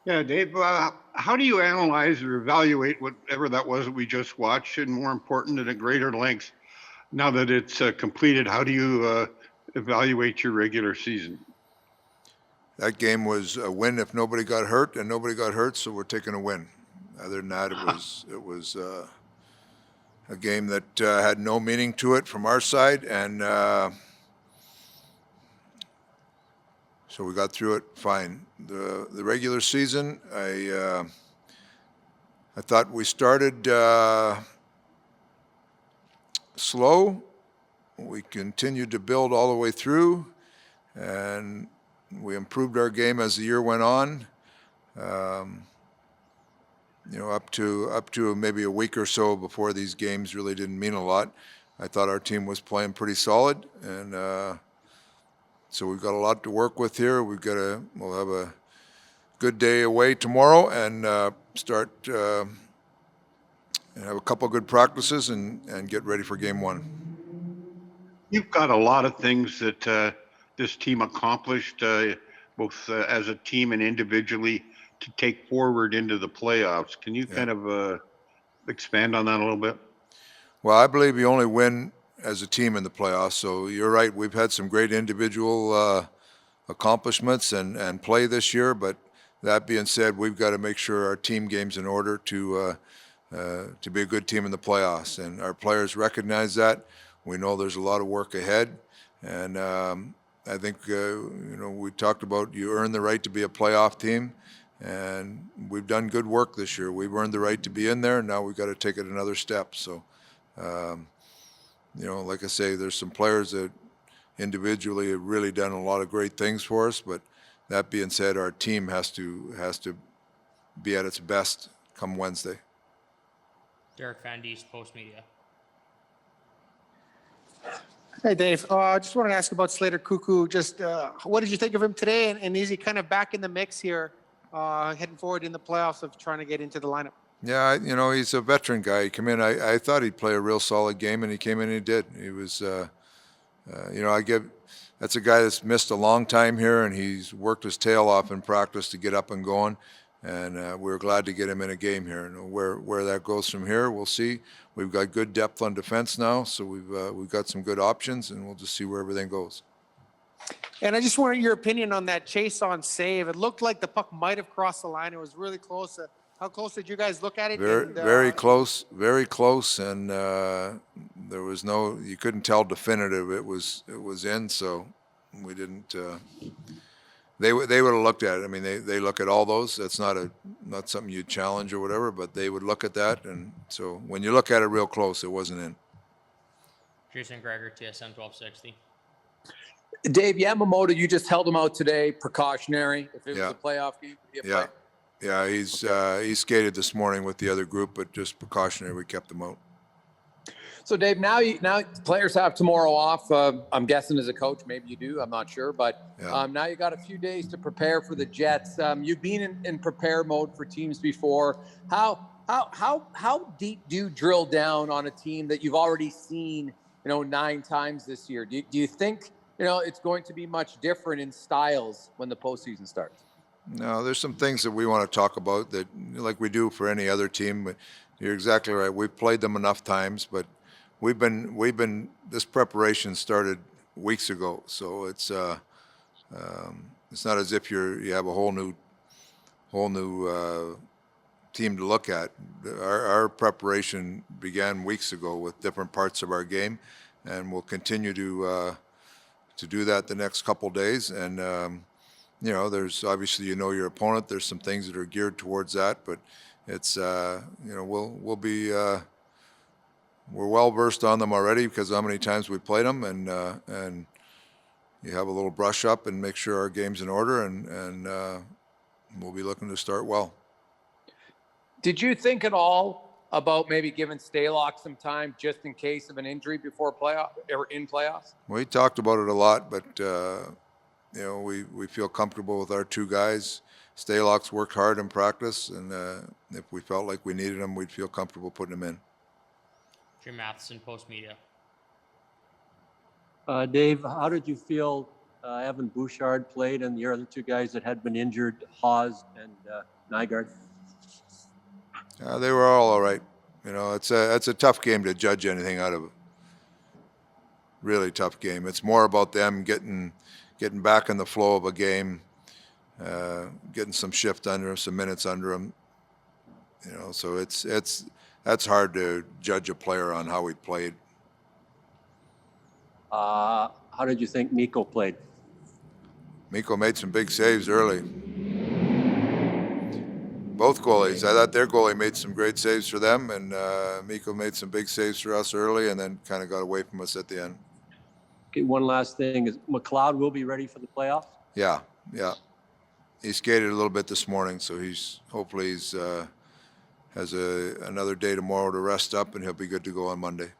Yeah, Dave, how do you analyze or evaluate whatever that was that we just watched, and more important, at a greater length, now that it's completed? How do you evaluate your regular season? That game was a win if nobody got hurt, and nobody got hurt, so we're taking a win. Other than that, it was a game that had no meaning to it from our side, and so we got through it fine. The regular season, I thought we started slow. We continued to build all the way through, and we improved our game as the year went on. Up to maybe a week or so before these games really didn't mean a lot. I thought our team was playing pretty solid, and so we've got a lot to work with here. We'll have a good day away tomorrow, and start and have a couple of good practices and get ready for game one. You've got a lot of things that this team accomplished, both as a team and individually, to take forward into the playoffs. Can you kind of expand on that a little bit? Well, I believe you only win as a team in the playoffs. So you're right. We've had some great individual accomplishments and play this year. But that being said, we've got to make sure our team game's in order to be a good team in the playoffs. And our players recognize that. We know there's a lot of work ahead. And I think, we talked about you earn the right to be a playoff team. And we've done good work this year. We've earned the right to be in there. And now we've got to take it another step. So, like I say, there's some players that individually have really done a lot of great things for us. But that being said, our team has to be at its best come Wednesday. Derek Van Diest, Post Media. Hey, Dave. I just wanted to ask about Slater Cuckoo. Just what did you think of him today? And is he kind of back in the mix here, heading forward in the playoffs of trying to get into the lineup? Yeah, he's a veteran guy. He came in. I thought he'd play a real solid game, and he came in and he did. He was, that's a guy that's missed a long time here, and he's worked his tail off in practice to get up and going. And we're glad to get him in a game here. And where that goes from here, we'll see. We've got good depth on defense now, so we've got some good options, and we'll just see where everything goes. And I just wanted your opinion on that chase on save. It looked like the puck might have crossed the line. It was really close. How close did you guys look at it? Very close, and there was you couldn't tell definitive. It was in, so we didn't. They would have looked at it. I mean, they look at all those. That's not something you challenge or whatever, but they would look at that, and so when you look at it real close, it wasn't in. Jason Gregor, TSN 1260. Dave Yamamoto, you just held him out today, precautionary. If it was a playoff game, would he have played? Yeah, he skated this morning with the other group, but just precautionary. We kept him out. So, Dave, now players have tomorrow off. I'm guessing as a coach, maybe you do. I'm not sure, but now you got a few days to prepare for the Jets. You've been in prepare mode for teams before. How deep do you drill down on a team that you've already seen, 9 times this year? Do you think it's going to be much different in styles when the postseason starts? No, there's some things that we want to talk about that, like we do for any other team. But you're exactly right. We've played them enough times, but this preparation started weeks ago. So it's not as if you have a whole new team to look at. Our preparation began weeks ago with different parts of our game, and we'll continue to do that the next couple days. And there's obviously your opponent. There's some things that are geared towards that, but it's we'll be we're well versed on them already because of how many times we played them, and you have a little brush up and make sure our game's in order, and we'll be looking to start well. Did you think at all about maybe giving Stalock some time just in case of an injury before in playoffs? We talked about it a lot, but we feel comfortable with our 2 guys. Stalock's worked hard in practice, and if we felt like we needed him, we'd feel comfortable putting him in. Jim Matheson, Post Media. Dave, how did you feel Evan Bouchard played and the other 2 guys that had been injured, Hawes and Nygaard? They were all right. You know, it's a tough game to judge anything out of. Really tough game. It's more about them getting back in the flow of a game, getting some shift under them, some minutes under them. You know, so that's hard to judge a player on how he played. How did you think Mikko played? Mikko made some big saves early. Both goalies. I thought their goalie made some great saves for them, and Mikko made some big saves for us early, and then kind of got away from us at the end. Okay, one last thing is McLeod will be ready for the playoffs? Yeah. He skated a little bit this morning, so hopefully has another day tomorrow to rest up, and he'll be good to go on Monday.